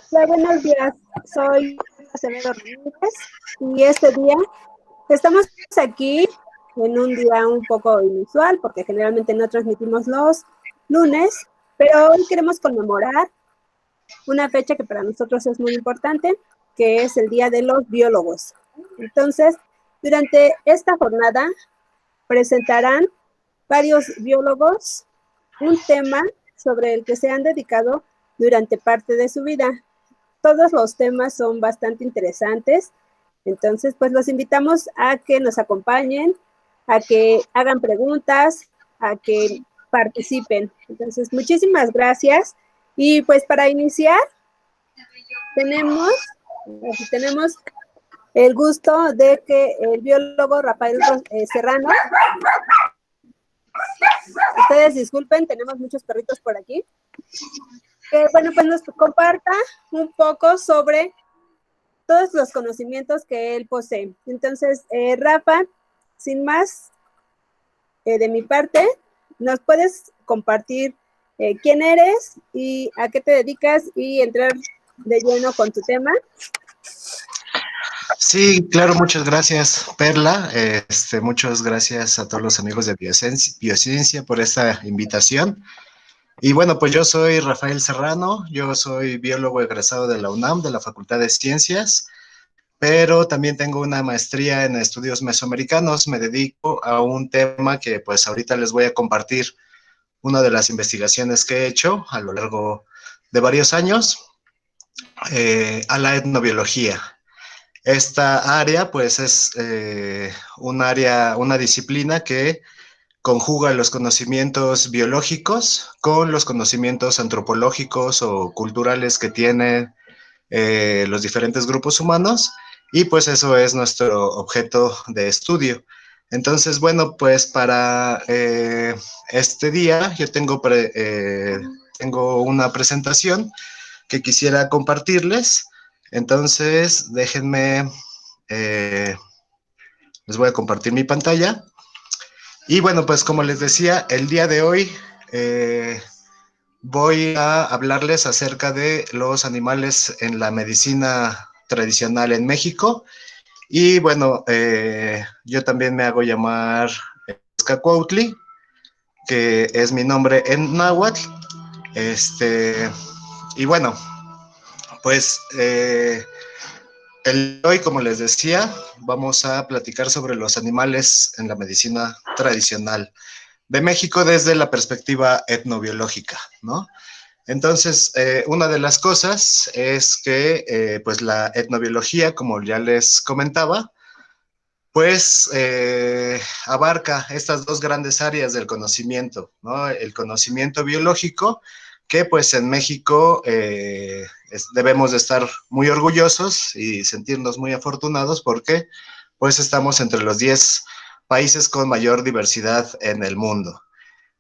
Hola, buenos días. Soy Acevedo Ramírez y este día estamos aquí en un día un poco inusual porque generalmente no transmitimos los lunes, pero hoy queremos conmemorar una fecha que para nosotros es muy importante, que es el Día de los Biólogos. Entonces, durante esta jornada presentarán varios biólogos un tema sobre el que se han dedicado durante parte de su vida. Todos los temas son bastante interesantes, entonces pues los invitamos a que nos acompañen, a que hagan preguntas, a que participen. Entonces, muchísimas gracias. Y pues para iniciar, tenemos el gusto de que el biólogo Rafael Serrano, ustedes disculpen, tenemos muchos perritos por aquí, que bueno, pues nos comparta un poco sobre todos los conocimientos que él posee. Entonces, Rafa, sin más de mi parte, ¿nos puedes compartir quién eres y a qué te dedicas y entrar de lleno con tu tema? Sí, claro, muchas gracias, Perla. Muchas gracias a todos los amigos de Biociencia por esta invitación. Y bueno, pues yo soy Rafael Serrano, yo soy biólogo egresado de la UNAM, de la Facultad de Ciencias, pero también tengo una maestría en estudios mesoamericanos. Me dedico a un tema que pues ahorita les voy a compartir, una de las investigaciones que he hecho a lo largo de varios años, a la etnobiología. Esta área, pues, es un área, una disciplina que conjuga los conocimientos biológicos con los conocimientos antropológicos o culturales que tienen los diferentes grupos humanos, y pues eso es nuestro objeto de estudio. Entonces, bueno, pues para este día yo tengo una presentación que quisiera compartirles. Entonces, déjenme, eh, les voy a compartir mi pantalla. Y bueno, pues como les decía, el día de hoy voy a hablarles acerca de los animales en la medicina tradicional en México. Y bueno, yo también me hago llamar Escacuautli, que es mi nombre en náhuatl. Y bueno, pues hoy, como les decía, vamos a platicar sobre los animales en la medicina tradicional de México desde la perspectiva etnobiológica, ¿no? Entonces, una de las cosas es que, pues, la etnobiología, como ya les comentaba, pues, abarca estas dos grandes áreas del conocimiento, ¿no? El conocimiento biológico, que pues en México debemos de estar muy orgullosos y sentirnos muy afortunados porque pues estamos entre los 10 países con mayor diversidad en el mundo.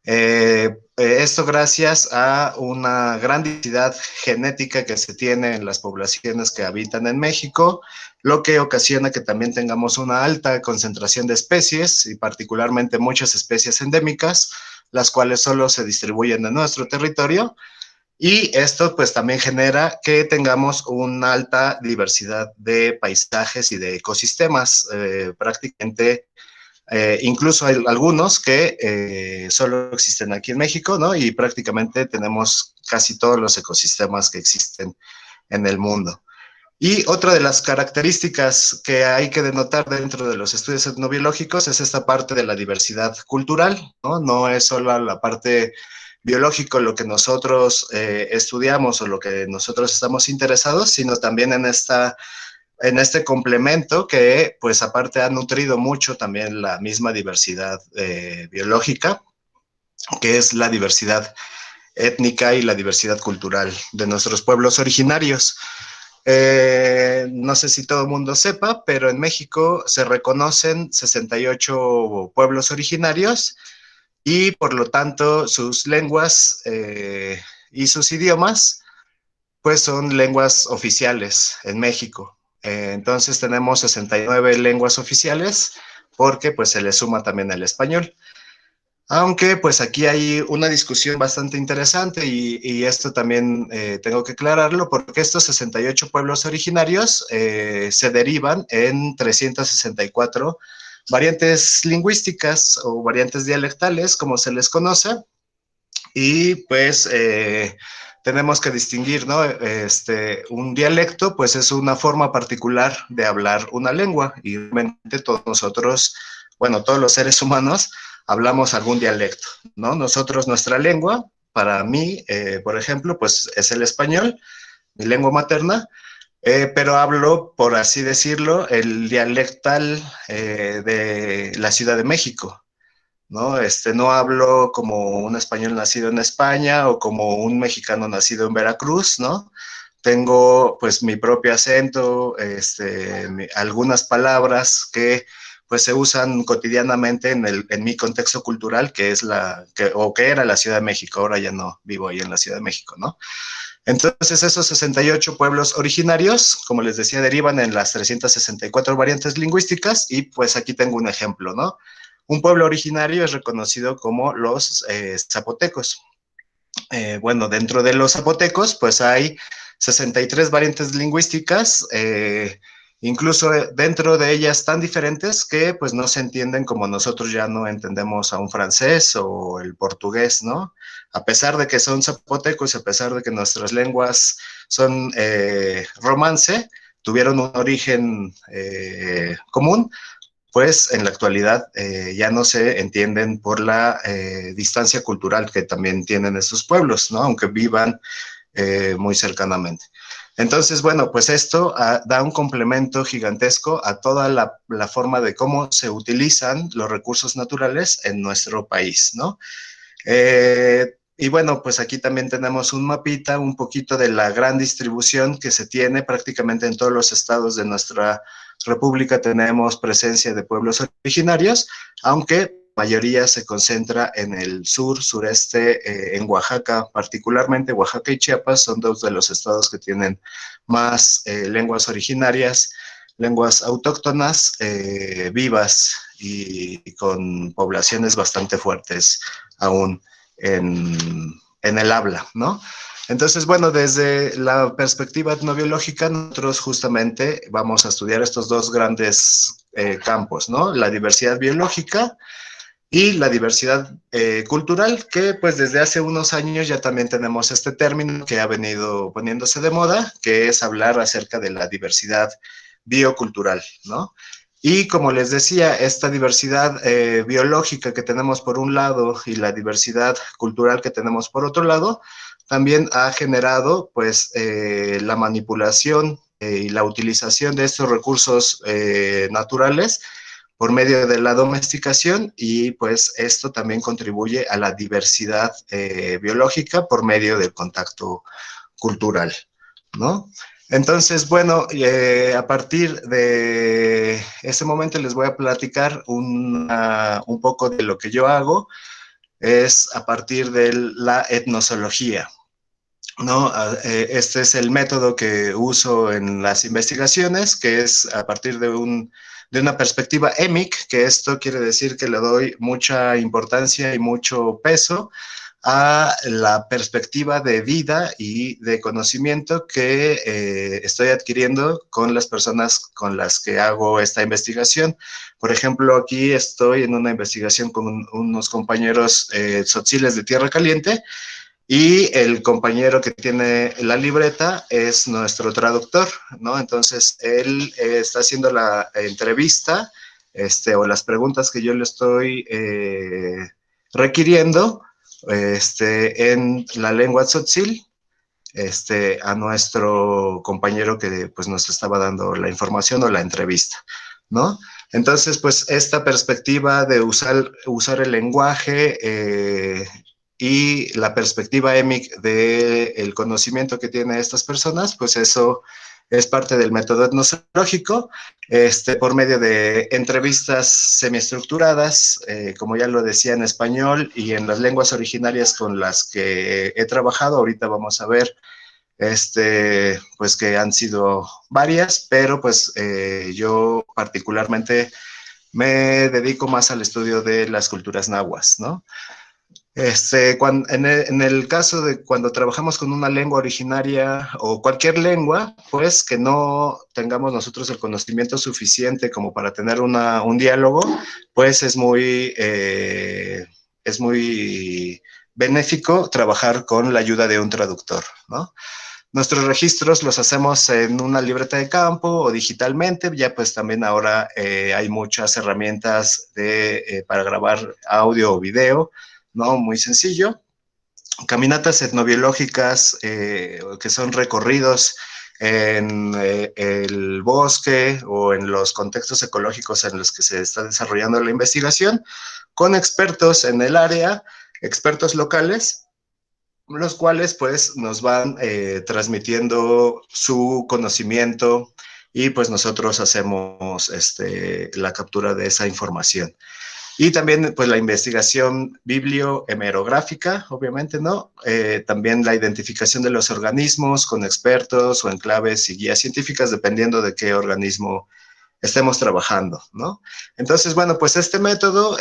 Esto gracias a una gran diversidad genética que se tiene en las poblaciones que habitan en México, lo que ocasiona que también tengamos una alta concentración de especies y particularmente muchas especies endémicas, las cuales solo se distribuyen en nuestro territorio, y esto pues también genera que tengamos una alta diversidad de paisajes y de ecosistemas. Prácticamente incluso hay algunos que solo existen aquí en México, ¿no? Y prácticamente tenemos casi todos los ecosistemas que existen en el mundo. Y otra de las características que hay que denotar dentro de los estudios etnobiológicos es esta parte de la diversidad cultural, ¿no? No es solo la parte biológico lo que nosotros estudiamos o lo que nosotros estamos interesados, sino también en este complemento que, pues, aparte ha nutrido mucho también la misma diversidad biológica, que es la diversidad étnica y la diversidad cultural de nuestros pueblos originarios. No sé si todo el mundo sepa, pero en México se reconocen 68 pueblos originarios y por lo tanto sus lenguas y sus idiomas pues son lenguas oficiales en México. Entonces tenemos 69 lenguas oficiales porque pues se le suma también el español. Aunque pues aquí hay una discusión bastante interesante y esto también tengo que aclararlo porque estos 68 pueblos originarios se derivan en 364 variantes lingüísticas o variantes dialectales, como se les conoce, y pues tenemos que distinguir, ¿no? Un dialecto pues es una forma particular de hablar una lengua y realmente todos nosotros, bueno, todos los seres humanos hablamos algún dialecto, ¿no? Nosotros, nuestra lengua, para mí, por ejemplo, pues es el español, mi lengua materna, pero hablo, por así decirlo, el dialectal de la Ciudad de México, ¿no? No hablo como un español nacido en España o como un mexicano nacido en Veracruz, ¿no? Tengo pues mi propio acento, algunas palabras que pues se usan cotidianamente en mi contexto cultural, que es que era la Ciudad de México, ahora ya no vivo ahí en la Ciudad de México, ¿no? Entonces, esos 68 pueblos originarios, como les decía, derivan en las 364 variantes lingüísticas y pues aquí tengo un ejemplo, ¿no? Un pueblo originario es reconocido como los zapotecos. Bueno, dentro de los zapotecos, pues hay 63 variantes lingüísticas, incluso dentro de ellas tan diferentes que pues no se entienden como nosotros ya no entendemos a un francés o el portugués, ¿no? A pesar de que son zapotecos, a pesar de que nuestras lenguas son romance, tuvieron un origen común, pues en la actualidad ya no se entienden por la distancia cultural que también tienen estos pueblos, ¿no? Aunque vivan muy cercanamente. Entonces, bueno, pues esto da un complemento gigantesco a toda la forma de cómo se utilizan los recursos naturales en nuestro país, ¿no? Y bueno, pues aquí también tenemos un mapita, un poquito de la gran distribución que se tiene prácticamente en todos los estados de nuestra república. Tenemos presencia de pueblos originarios, aunque la mayoría se concentra en el sur, sureste, en Oaxaca, particularmente Oaxaca y Chiapas son dos de los estados que tienen más lenguas originarias, lenguas autóctonas vivas y con poblaciones bastante fuertes aún en el habla, ¿no? Entonces, bueno, desde la perspectiva etnobiológica, nosotros justamente vamos a estudiar estos dos grandes campos, ¿no? La diversidad biológica y la diversidad cultural, que pues desde hace unos años ya también tenemos este término que ha venido poniéndose de moda, que es hablar acerca de la diversidad biocultural, ¿no? Y como les decía, esta diversidad biológica que tenemos por un lado y la diversidad cultural que tenemos por otro lado, también ha generado pues la manipulación y la utilización de estos recursos naturales por medio de la domesticación y pues esto también contribuye a la diversidad biológica por medio del contacto cultural, ¿no? Entonces, bueno, a partir de ese momento les voy a platicar un poco de lo que yo hago, es a partir de la etnozoología, ¿no? Este es el método que uso en las investigaciones, que es a partir de una perspectiva EMIC, que esto quiere decir que le doy mucha importancia y mucho peso a la perspectiva de vida y de conocimiento que estoy adquiriendo con las personas con las que hago esta investigación. Por ejemplo, aquí estoy en una investigación con unos compañeros tzotziles de Tierra Caliente, y el compañero que tiene la libreta es nuestro traductor, ¿no? Entonces, él está haciendo la entrevista o las preguntas que yo le estoy requiriendo en la lengua tzotzil, a nuestro compañero que pues nos estaba dando la información o la entrevista, ¿no? Entonces, pues esta perspectiva de usar el lenguaje y la perspectiva EMIC del conocimiento que tienen estas personas, pues eso es parte del método etnozoológico, por medio de entrevistas semiestructuradas, como ya lo decía en español y en las lenguas originarias con las que he trabajado. Ahorita vamos a ver pues que han sido varias, pero pues yo particularmente me dedico más al estudio de las culturas nahuas, ¿no? En el caso de cuando trabajamos con una lengua originaria o cualquier lengua, pues que no tengamos nosotros el conocimiento suficiente como para tener un diálogo, pues es muy benéfico trabajar con la ayuda de un traductor, ¿no? Nuestros registros los hacemos en una libreta de campo o digitalmente, ya pues también ahora hay muchas herramientas para grabar audio o video, ¿no? Muy sencillo. Caminatas etnobiológicas que son recorridos en el bosque o en los contextos ecológicos en los que se está desarrollando la investigación, con expertos en el área, expertos locales, los cuales pues nos van transmitiendo su conocimiento y pues nosotros hacemos la captura de esa información. Y también, pues, la investigación bibliohemerográfica, obviamente, ¿no? También la identificación de los organismos con expertos o enclaves y guías científicas, dependiendo de qué organismo estemos trabajando, ¿no? Entonces, bueno, pues este método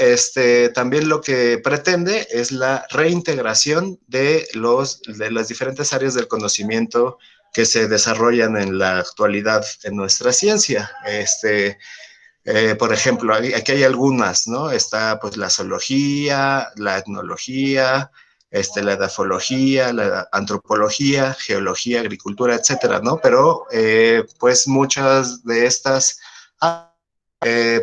también lo que pretende es la reintegración de las diferentes áreas del conocimiento que se desarrollan en la actualidad en nuestra ciencia. Por ejemplo, aquí hay algunas, ¿no? Está pues la zoología, la etnología, la edafología, la antropología, geología, agricultura, etcétera, ¿no? Pero pues muchas de estas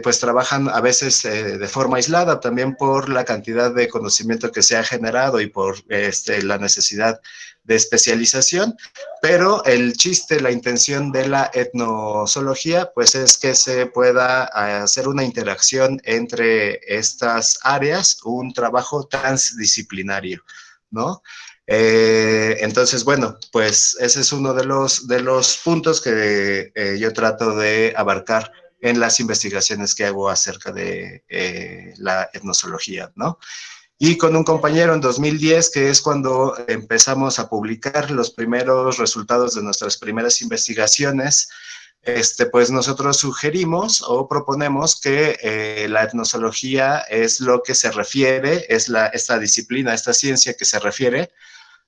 pues trabajan a veces de forma aislada, también por la cantidad de conocimiento que se ha generado y por la necesidad de especialización, pero el chiste, la intención de la etnozoología, pues es que se pueda hacer una interacción entre estas áreas, un trabajo transdisciplinario, ¿no? Entonces, bueno, pues ese es uno de los puntos que yo trato de abarcar en las investigaciones que hago acerca de la etnozoología, ¿no? Y con un compañero en 2010, que es cuando empezamos a publicar los primeros resultados de nuestras primeras investigaciones, pues nosotros sugerimos o proponemos que la etnozoología es lo que se refiere, es esta disciplina, esta ciencia que se refiere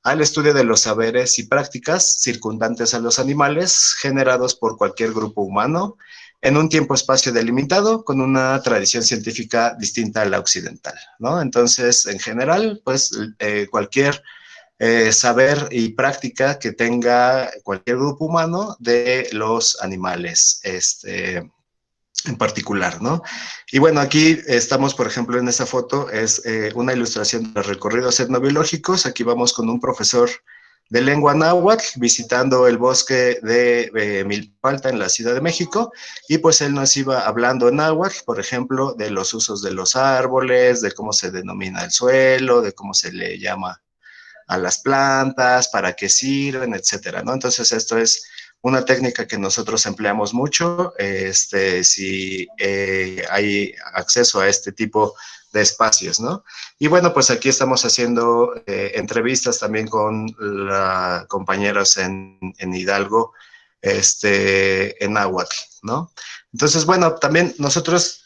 al estudio de los saberes y prácticas circundantes a los animales generados por cualquier grupo humano en un tiempo-espacio delimitado con una tradición científica distinta a la occidental, ¿no? Entonces, en general, pues cualquier saber y práctica que tenga cualquier grupo humano de los animales, en particular, ¿no? Y bueno, aquí estamos, por ejemplo, en esta foto, es una ilustración de los recorridos etnobiológicos. Aquí vamos con un profesor de lengua náhuatl visitando el bosque de Milpalta en la Ciudad de México, y pues él nos iba hablando en náhuatl, por ejemplo, de los usos de los árboles, de cómo se denomina el suelo, de cómo se le llama a las plantas, para qué sirven, etcétera, ¿no? Entonces esto es una técnica que nosotros empleamos mucho, si hay acceso a este tipo de espacios, ¿no? Y bueno, pues aquí estamos haciendo entrevistas también con compañeros en Hidalgo, en náhuatl, ¿no? Entonces, bueno, también nosotros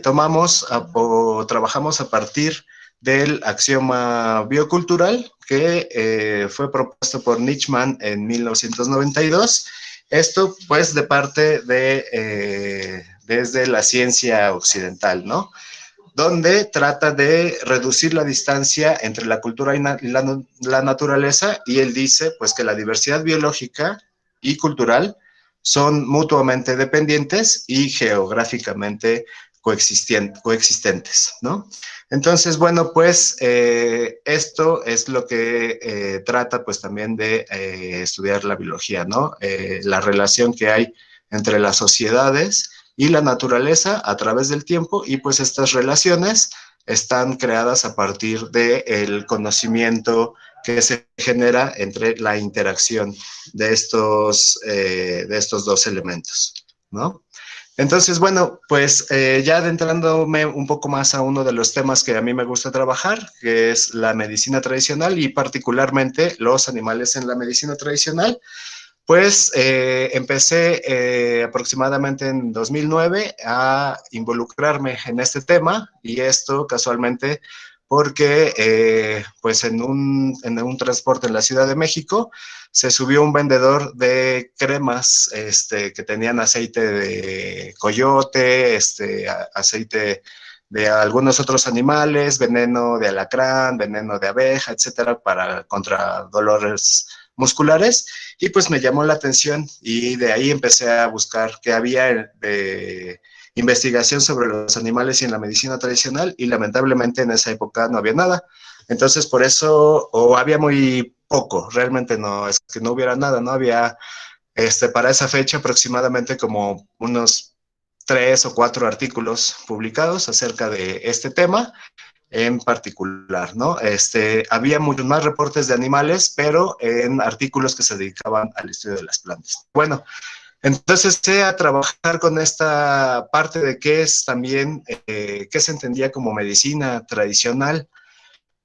tomamos o trabajamos a partir del axioma biocultural que fue propuesto por Nichtmann en 1992. Esto, pues, de parte de desde la ciencia occidental, ¿no? Donde trata de reducir la distancia entre la cultura y la naturaleza, y él dice, pues, que la diversidad biológica y cultural son mutuamente dependientes y geográficamente coexistentes, ¿no? Entonces, bueno, pues esto es lo que trata pues también de estudiar la biología, ¿no? La relación que hay entre las sociedades y la naturaleza a través del tiempo, y pues estas relaciones están creadas a partir del conocimiento que se genera entre la interacción de estos dos elementos, ¿no? Entonces, bueno, pues ya adentrándome un poco más a uno de los temas que a mí me gusta trabajar, que es la medicina tradicional y particularmente los animales en la medicina tradicional, Pues empecé aproximadamente en 2009 a involucrarme en este tema, y esto casualmente porque pues en un transporte en la Ciudad de México se subió un vendedor de cremas que tenían aceite de coyote, aceite de algunos otros animales, veneno de alacrán, veneno de abeja, etcétera, contra dolores musculares. Y pues me llamó la atención, y de ahí empecé a buscar qué había de investigación sobre los animales y en la medicina tradicional, y lamentablemente en esa época no había nada. Entonces por eso, o había muy poco, realmente no es que no hubiera nada, no había para esa fecha aproximadamente como unos 3 o 4 artículos publicados acerca de este tema en particular, ¿no? Había muchos más reportes de animales, pero en artículos que se dedicaban al estudio de las plantas. Bueno, entonces empecé a trabajar con esta parte de qué es también, qué se entendía como medicina tradicional,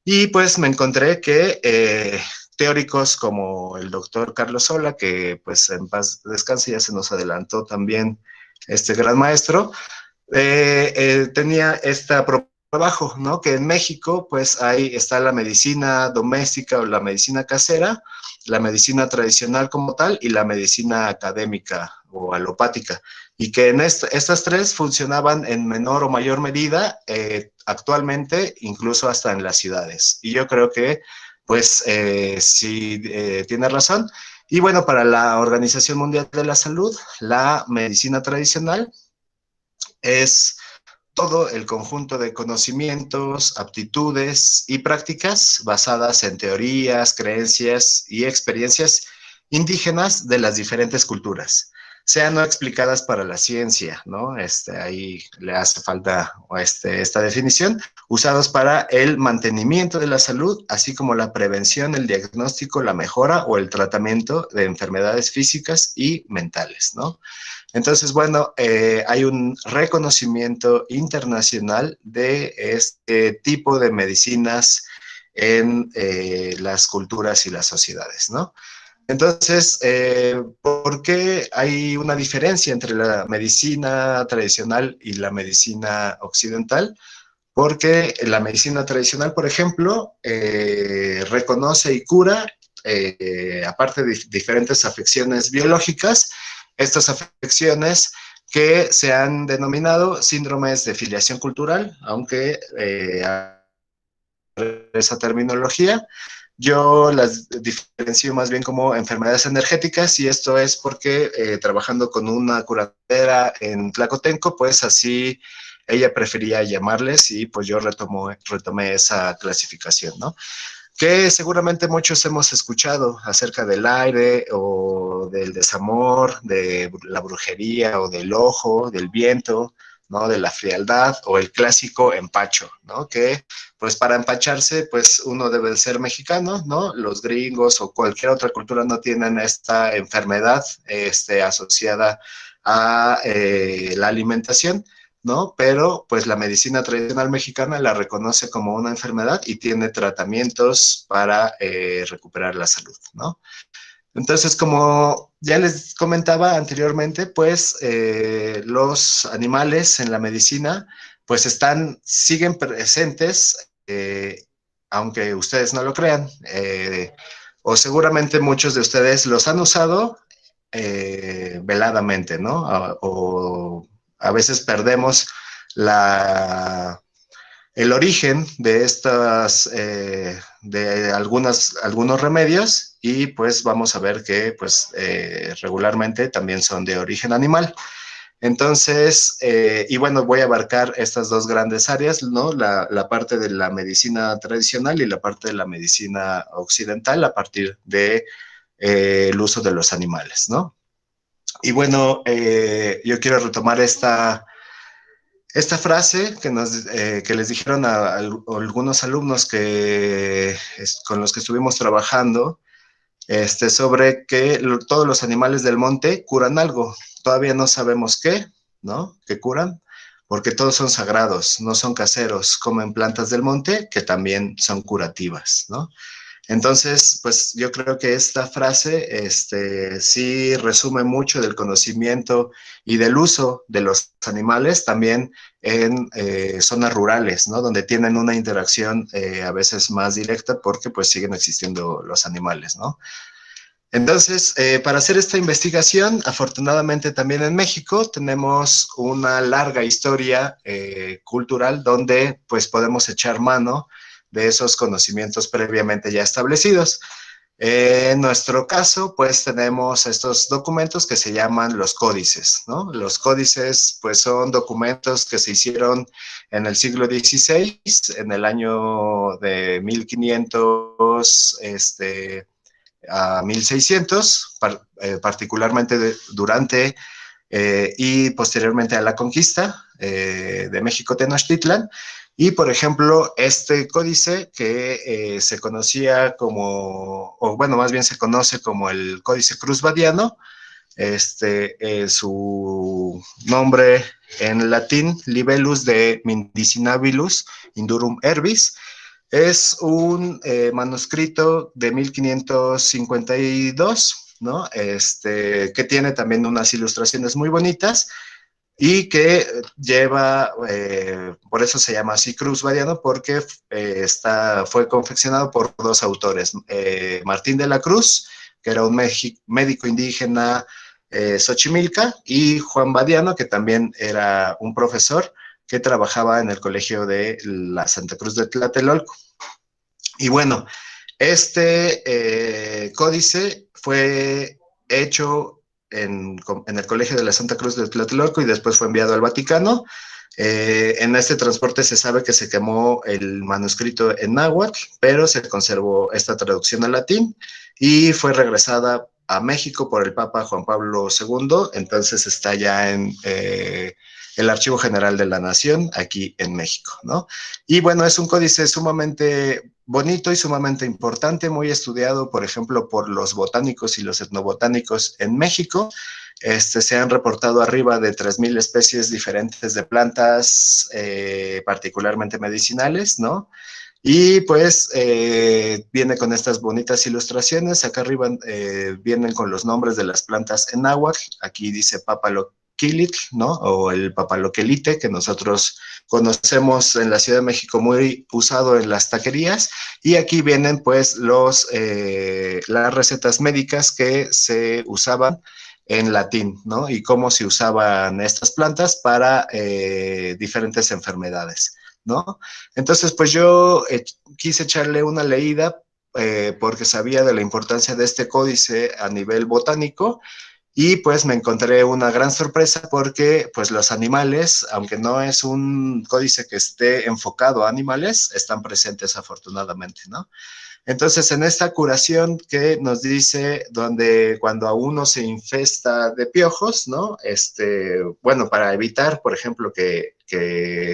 y pues me encontré que teóricos como el doctor Carlos Sola, que pues en paz descanse, ya se nos adelantó también este gran maestro, tenía esta trabajo, ¿no? Que en México, pues ahí está la medicina doméstica o la medicina casera, la medicina tradicional como tal y la medicina académica o alopática, y que en estas tres funcionaban en menor o mayor medida actualmente, incluso hasta en las ciudades. Y yo creo que, pues, sí, tiene razón. Y bueno, para la Organización Mundial de la Salud, la medicina tradicional es todo el conjunto de conocimientos, aptitudes y prácticas basadas en teorías, creencias y experiencias indígenas de las diferentes culturas, sean no explicadas para la ciencia, ¿no? Ahí le hace falta esta definición, usados para el mantenimiento de la salud, así como la prevención, el diagnóstico, la mejora o el tratamiento de enfermedades físicas y mentales, ¿no? Entonces, bueno, hay un reconocimiento internacional de este tipo de medicinas en las culturas y las sociedades, ¿no? Entonces, ¿por qué hay una diferencia entre la medicina tradicional y la medicina occidental? Porque la medicina tradicional, por ejemplo, reconoce y cura, aparte de diferentes afecciones biológicas, estas afecciones que se han denominado síndromes de filiación cultural, aunque esa terminología yo las diferencio más bien como enfermedades energéticas, y esto es porque trabajando con una curandera en Tlacotenco, pues así ella prefería llamarles, y pues yo retomé esa clasificación, ¿no? Que seguramente muchos hemos escuchado acerca del aire o del desamor, de la brujería o del ojo, del viento, ¿no? De la frialdad o el clásico empacho, ¿no? Que pues para empacharse pues uno debe de ser mexicano, ¿no? Los gringos o cualquier otra cultura no tienen esta enfermedad asociada a la alimentación, ¿no? Pero pues la medicina tradicional mexicana la reconoce como una enfermedad y tiene tratamientos para recuperar la salud, ¿no? Entonces, como ya les comentaba anteriormente, pues los animales en la medicina pues siguen presentes, aunque ustedes no lo crean, o seguramente muchos de ustedes los han usado veladamente, ¿no? O a veces perdemos la, el origen de de algunos remedios, y pues vamos a ver que pues regularmente también son de origen animal. Entonces, y bueno, voy a abarcar estas dos grandes áreas, ¿no? La parte de la medicina tradicional y la parte de la medicina occidental a partir de el uso de los animales, ¿no? Y bueno, yo quiero retomar esta frase que les dijeron a algunos alumnos con los que estuvimos trabajando, sobre que todos los animales del monte curan algo. Todavía no sabemos qué, ¿no? ¿Qué curan? Porque todos son sagrados, no son caseros, comen plantas del monte que también son curativas, ¿no? Entonces, pues yo creo que esta frase sí resume mucho del conocimiento y del uso de los animales también en zonas rurales, ¿no? Donde tienen una interacción a veces más directa porque pues siguen existiendo los animales, ¿no? Entonces, para hacer esta investigación, afortunadamente también en México tenemos una larga historia cultural donde pues podemos echar mano de esos conocimientos previamente ya establecidos. En nuestro caso, pues tenemos estos documentos que se llaman los códices, ¿no? Los códices, pues son documentos que se hicieron en el siglo XVI, en el año de 1500, a 1600, particularmente durante y posteriormente a la conquista de México Tenochtitlan. Y, por ejemplo, este códice que se conocía como, o bueno, más bien se conoce como el Códice Cruzvadiano, su nombre en latín, Libellus de Medicinabilis Indurum Herbis, es un manuscrito de 1552, ¿no? Que tiene también unas ilustraciones muy bonitas y que lleva, por eso se llama así Cruzvadiano, porque fue confeccionado por dos autores, Martín de la Cruz, que era un médico indígena xochimilca, y Juan Badiano, que también era un profesor que trabajaba en el colegio de la Santa Cruz de Tlatelolco. Y bueno, códice fue hecho en el Colegio de la Santa Cruz de Tlatelolco y después fue enviado al Vaticano. En este transporte se sabe que se quemó el manuscrito en náhuatl, pero se conservó esta traducción al latín y fue regresada a México por el Papa Juan Pablo II, entonces está ya en el Archivo General de la Nación, aquí en México, ¿no? Y bueno, es un códice sumamente bonito y sumamente importante, muy estudiado, por ejemplo, por los botánicos y los etnobotánicos en México. Se han reportado arriba de 3,000 especies diferentes de plantas, particularmente medicinales, ¿no? Y pues viene con estas bonitas ilustraciones. Acá arriba vienen con los nombres de las plantas en náhuatl. Aquí dice Papaloquilitl, ¿no? O el papaloquelite, que nosotros conocemos en la Ciudad de México, muy usado en las taquerías. Y aquí vienen pues las recetas médicas que se usaban en latín, ¿no? Y cómo se usaban estas plantas para diferentes enfermedades, ¿no? Entonces, pues yo quise echarle una leída porque sabía de la importancia de este códice a nivel botánico y pues me encontré una gran sorpresa porque pues los animales, aunque no es un códice que esté enfocado a animales, están presentes afortunadamente, ¿no? Entonces, en esta curación que nos dice donde cuando a uno se infesta de piojos, ¿no? Bueno, para evitar, por ejemplo, que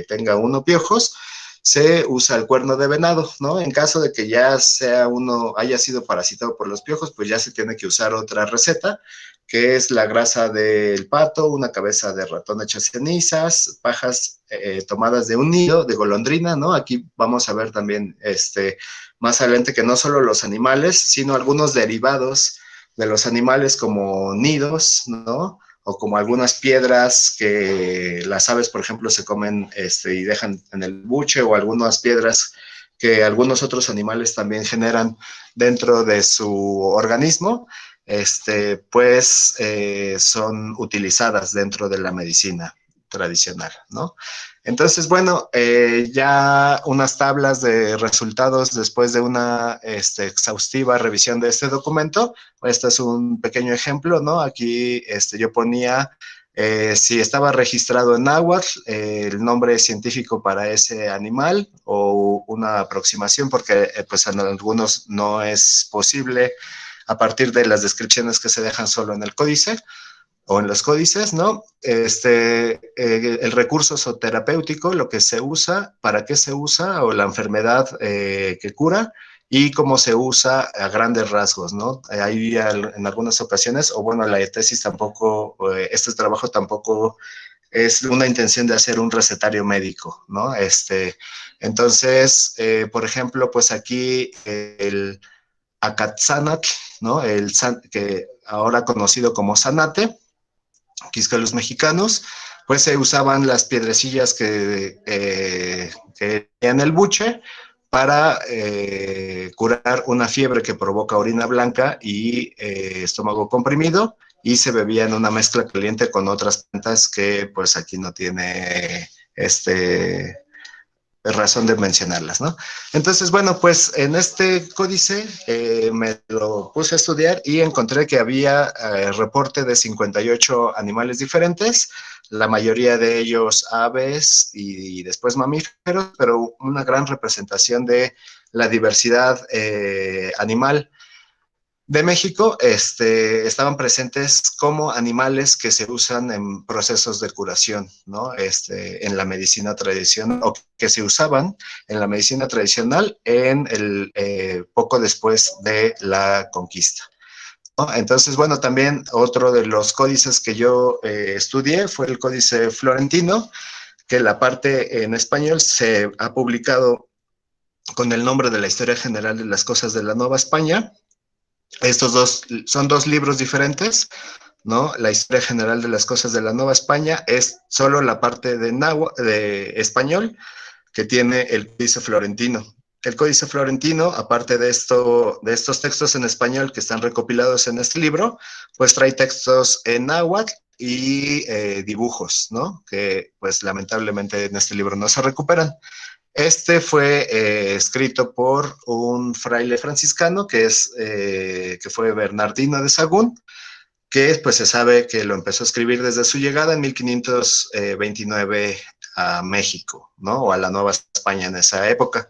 tenga uno piojos, se usa el cuerno de venado, ¿no? En caso de que ya sea uno, haya sido parasitado por los piojos, pues ya se tiene que usar otra receta, que es la grasa del pato, una cabeza de ratón hecha cenizas, pajas tomadas de un nido de golondrina, ¿no? Aquí vamos a ver también más adelante que no solo los animales, sino algunos derivados de los animales como nidos, ¿no? O como algunas piedras que las aves, por ejemplo, se comen y dejan en el buche, o algunas piedras que algunos otros animales también generan dentro de su organismo, pues son utilizadas dentro de la medicina tradicional, ¿no? Entonces, bueno, ya unas tablas de resultados después de una exhaustiva revisión de este documento. Este es un pequeño ejemplo, ¿no? Aquí yo ponía si estaba registrado en náhuatl, el nombre científico para ese animal o una aproximación, porque pues en algunos no es posible a partir de las descripciones que se dejan solo en el códice o en los códices, ¿no? El recurso zooterapéutico, lo que se usa, para qué se usa, o la enfermedad que cura, y cómo se usa a grandes rasgos, ¿no? Ahí en algunas ocasiones, o bueno, la tesis tampoco, este trabajo tampoco es una intención de hacer un recetario médico, ¿no? Entonces, por ejemplo, pues aquí Acatzanatl, ¿no? Que ahora conocido como zanate, quisca los mexicanos, pues se usaban las piedrecillas que tenían el buche para curar una fiebre que provoca orina blanca y estómago comprimido, y se bebía en una mezcla caliente con otras plantas que pues aquí no tiene razón de mencionarlas, ¿no? Entonces, bueno, pues en este códice me lo puse a estudiar y encontré que había reporte de 58 animales diferentes, la mayoría de ellos aves y después mamíferos, pero una gran representación de la diversidad animal de México. Estaban presentes como animales que se usan en procesos de curación, ¿no? En la medicina tradicional, o que se usaban en la medicina tradicional poco después de la conquista, ¿no? Entonces, bueno, también otro de los códices que yo estudié fue el Códice Florentino, que la parte en español se ha publicado con el nombre de la Historia General de las Cosas de la Nueva España. Estos son dos libros diferentes, ¿no? La Historia General de las Cosas de la Nueva España es solo la parte de español que tiene el Códice Florentino. El Códice Florentino, aparte de estos textos en español que están recopilados en este libro, pues trae textos en náhuatl y dibujos, ¿no? Que pues lamentablemente en este libro no se recuperan. Este fue escrito por un fraile franciscano que fue Bernardino de Sahagún, que pues se sabe que lo empezó a escribir desde su llegada en 1529 a México, ¿no? O a la Nueva España en esa época.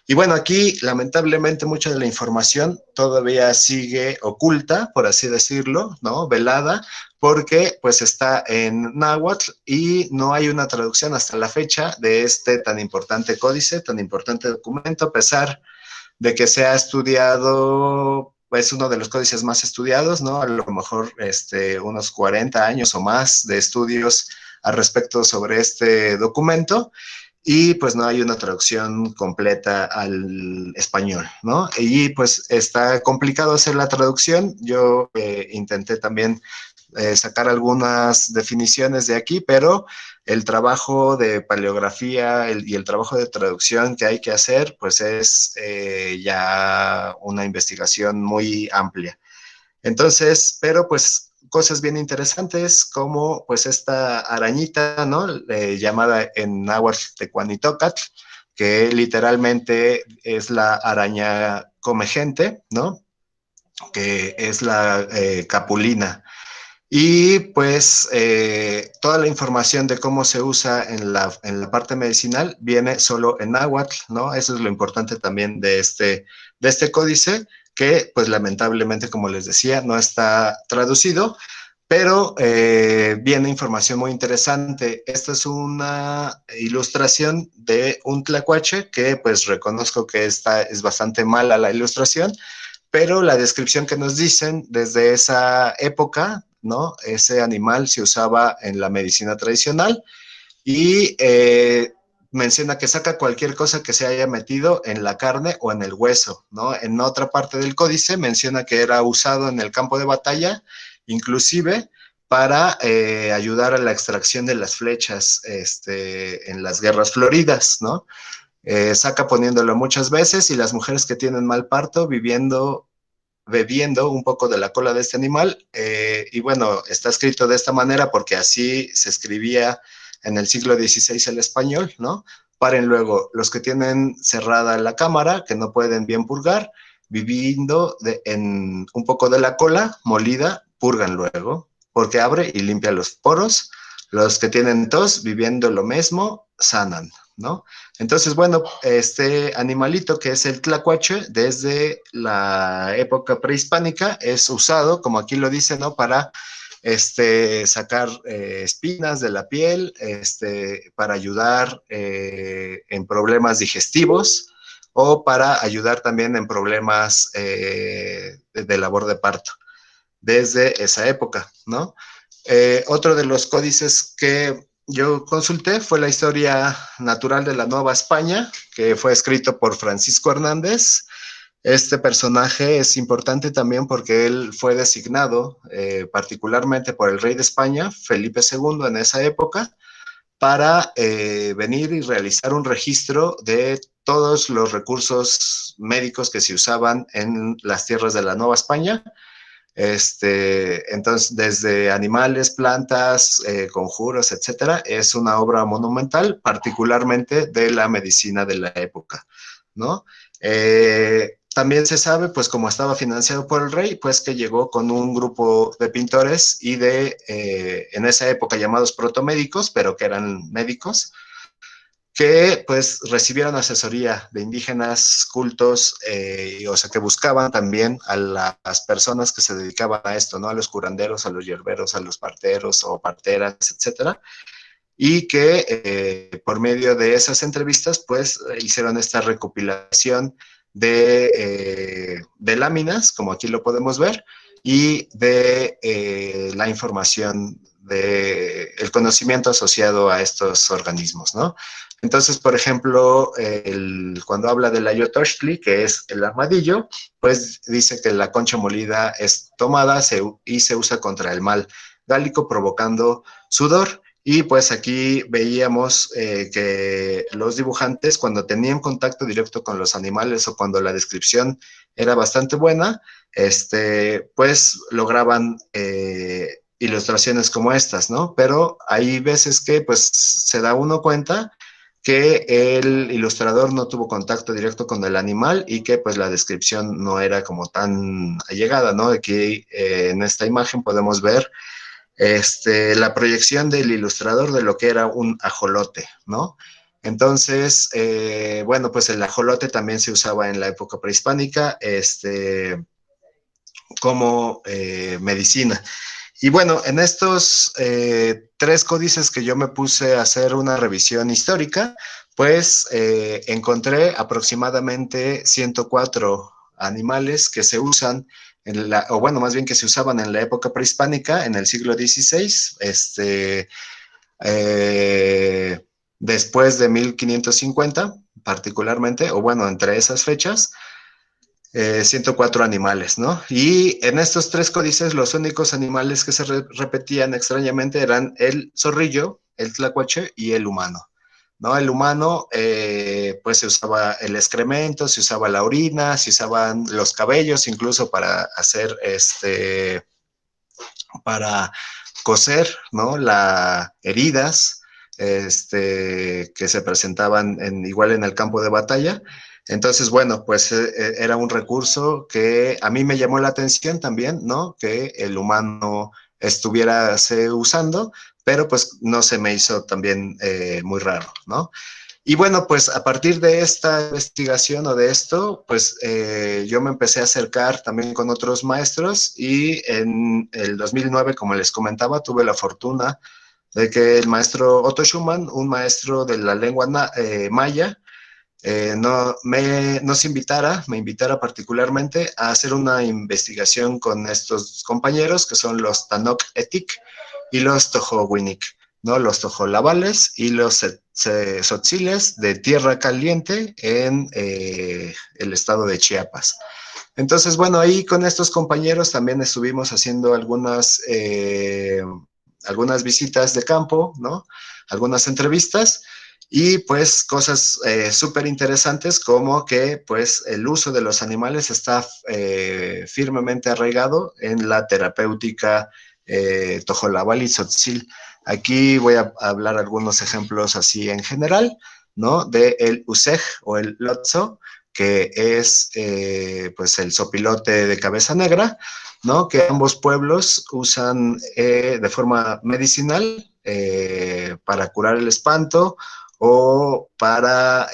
Y bueno, aquí lamentablemente mucha de la información todavía sigue oculta, por así decirlo, ¿no? Velada, porque pues está en náhuatl y no hay una traducción hasta la fecha de este tan importante códice, tan importante documento, a pesar de que se ha estudiado, es uno de los códices más estudiados, ¿no? A lo mejor unos 40 años o más de estudios al respecto sobre este documento, y pues no hay una traducción completa al español, ¿no? Y pues está complicado hacer la traducción. Yo intenté también sacar algunas definiciones de aquí, pero el trabajo de paleografía y el trabajo de traducción que hay que hacer, pues es ya una investigación muy amplia. Entonces, pero pues cosas bien interesantes como pues esta arañita, ¿no? Llamada en náhuatl Tecuanitocatl, que literalmente es la araña come gente, ¿no? Que es la capulina. Y pues toda la información de cómo se usa en la parte medicinal viene solo en náhuatl, ¿no? Eso es lo importante también de este códice, que pues lamentablemente, como les decía, no está traducido, pero viene información muy interesante. Esta es una ilustración de un tlacuache, que pues reconozco que esta es bastante mala la ilustración, pero la descripción que nos dicen desde esa época, ¿no? Ese animal se usaba en la medicina tradicional y menciona que saca cualquier cosa que se haya metido en la carne o en el hueso, ¿no? En otra parte del códice menciona que era usado en el campo de batalla, inclusive para ayudar a la extracción de las flechas en las guerras floridas, ¿no? Saca poniéndolo muchas veces, y las mujeres que tienen mal parto bebiendo un poco de la cola de este animal, y bueno, está escrito de esta manera porque así se escribía en el siglo XVI el español, ¿no? Paren luego, los que tienen cerrada la cámara, que no pueden bien purgar, viviendo en un poco de la cola molida, purgan luego, porque abre y limpia los poros. Los que tienen tos, viviendo lo mismo, sanan, ¿no? Entonces, bueno, este animalito que es el tlacuache, desde la época prehispánica, es usado, como aquí lo dice, ¿no? Para sacar espinas de la piel, para ayudar en problemas digestivos, o para ayudar también en problemas de labor de parto, desde esa época, ¿no? Otro de los códices que yo consulté fue la Historia Natural de la Nueva España, que fue escrito por Francisco Hernández, Este personaje es importante también porque él fue designado particularmente por el rey de España, Felipe II, en esa época, para venir y realizar un registro de todos los recursos médicos que se usaban en las tierras de la Nueva España. Entonces, desde animales, plantas, conjuros, etcétera, es una obra monumental, particularmente de la medicina de la época, ¿no? También se sabe, pues como estaba financiado por el rey, pues que llegó con un grupo de pintores y en esa época llamados protomédicos, pero que eran médicos, que pues recibieron asesoría de indígenas cultos, o sea, que buscaban también a las personas que se dedicaban a esto, ¿no? A los curanderos, a los hierberos, a los parteros o parteras, etcétera, y que por medio de esas entrevistas, pues hicieron esta recopilación de láminas, como aquí lo podemos ver, y de la información del conocimiento asociado a estos organismos, ¿no? Entonces, por ejemplo, cuando habla del ayotochtli, que es el armadillo, pues dice que la concha molida es tomada y se usa contra el mal gálico, provocando sudor. Y pues aquí veíamos que los dibujantes, cuando tenían contacto directo con los animales o cuando la descripción era bastante buena, pues lograban ilustraciones como estas, ¿no? Pero hay veces que pues se da uno cuenta que el ilustrador no tuvo contacto directo con el animal y que pues la descripción no era como tan allegada, ¿no? Aquí en esta imagen podemos ver la proyección del ilustrador de lo que era un ajolote, ¿no? Entonces, bueno, pues el ajolote también se usaba en la época prehispánica como medicina. Y bueno, en estos tres códices que yo me puse a hacer una revisión histórica, pues encontré aproximadamente 104 animales que se usan o bueno, más bien que se usaban en la época prehispánica, en el siglo XVI, eh, después de 1550, particularmente, o bueno, entre esas fechas, 104 animales, ¿no? Y en estos tres códices, los únicos animales que se repetían extrañamente eran el zorrillo, el tlacuache y el humano. ¿No? El humano, pues se usaba el excremento, se usaba la orina, se usaban los cabellos incluso para hacer, para coser, ¿no? Las heridas, que se presentaban igual en el campo de batalla. Entonces, bueno, pues era un recurso que a mí me llamó la atención también, ¿no? Que el humano estuviera usando, pero pues no se me hizo también muy raro, ¿no? Y bueno, pues a partir de esta investigación o de esto, pues yo me empecé a acercar también con otros maestros y en el 2009, como les comentaba, tuve la fortuna de que el maestro Otto Schumann, un maestro de la lengua maya, me invitara particularmente a hacer una investigación con estos compañeros que son los Tanok Etik y los Tohowinik, ¿no? Los tojolabales y los tzotziles de Tierra Caliente en el estado de Chiapas. Entonces, bueno, ahí con estos compañeros también estuvimos haciendo algunas visitas de campo, ¿no? Algunas entrevistas y pues cosas súper interesantes como que pues el uso de los animales está firmemente arraigado en la terapéutica tojolabal y tzotzil. Aquí voy a hablar algunos ejemplos así en general, ¿no? De el usej o el lotso, que es pues el sopilote de cabeza negra, ¿no? Que ambos pueblos usan de forma medicinal para curar el espanto o para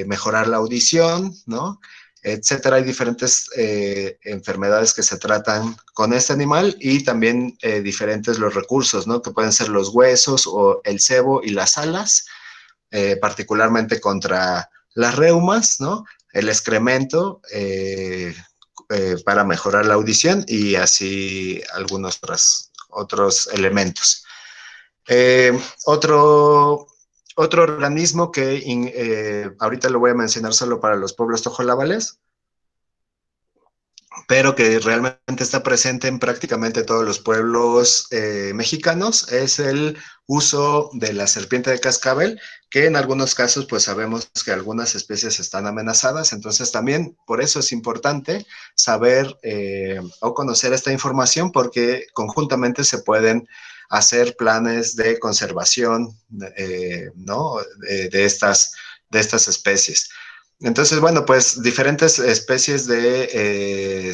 mejorar la audición, ¿no? Etcétera. Hay diferentes enfermedades que se tratan con este animal y también diferentes los recursos, ¿no? Que pueden ser los huesos o el sebo y las alas, particularmente contra las reumas, ¿no? El excremento para mejorar la audición y así algunos otros elementos. Eh, otro, otro organismo que ahorita lo voy a mencionar solo para los pueblos tojolabales, pero que realmente está presente en prácticamente todos los pueblos mexicanos, es el uso de la serpiente de cascabel, que en algunos casos pues sabemos que algunas especies están amenazadas, entonces también por eso es importante saber o conocer esta información, porque conjuntamente se pueden hacer planes de conservación, ¿no? de estas especies. Entonces, bueno, pues diferentes especies de